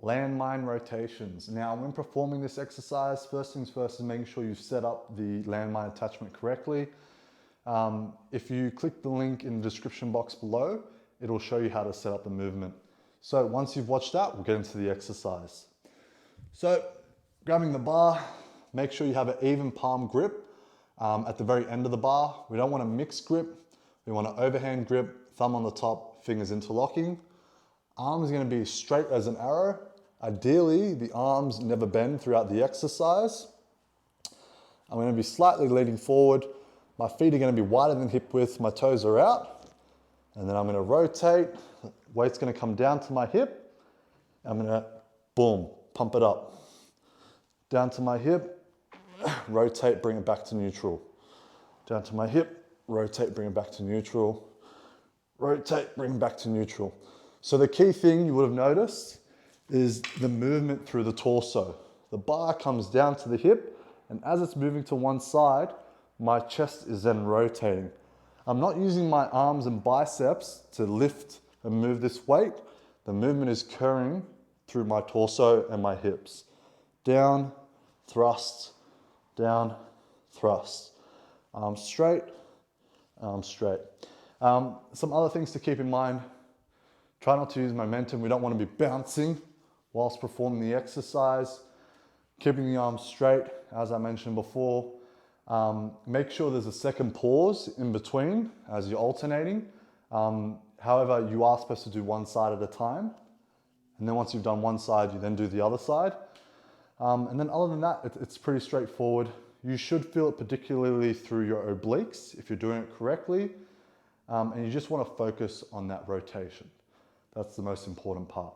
Landmine rotations. Now, when performing this exercise, first things first is making sure you've set up the landmine attachment correctly. If you click the link in the description box below, it'll show you how to set up the movement. So once you've watched that, we'll get into the exercise. So grabbing the bar, make sure you have an even palm grip at the very end of the bar. We don't want a mixed grip. We want an overhand grip, thumb on the top, fingers interlocking. Arms are going to be straight as an arrow. Ideally, the arms never bend throughout the exercise. I'm going to be slightly leaning forward. My feet are going to be wider than hip width. My toes are out. And then I'm going to rotate. Weight's going to come down to my hip. I'm going to, boom, pump it up. Down to my hip, rotate, bring it back to neutral. Down to my hip, rotate, bring it back to neutral. Rotate, bring it back to neutral. So the key thing you would have noticed is the movement through the torso. The bar comes down to the hip, and as it's moving to one side, my chest is then rotating. I'm not using my arms and biceps to lift and move this weight. The movement is occurring through my torso and my hips. Down, thrust, down, thrust. Arms straight, arms straight. Some other things to keep in mind. Try not to use momentum. We don't want to be bouncing whilst performing the exercise. Keeping the arms straight, as I mentioned before. Make sure there's a second pause in between as you're alternating. However, you are supposed to do one side at a time. And then once you've done one side, you then do the other side. And then other than that, it's pretty straightforward. You should feel it particularly through your obliques if you're doing it correctly. And you just want to focus on that rotation. That's the most important part.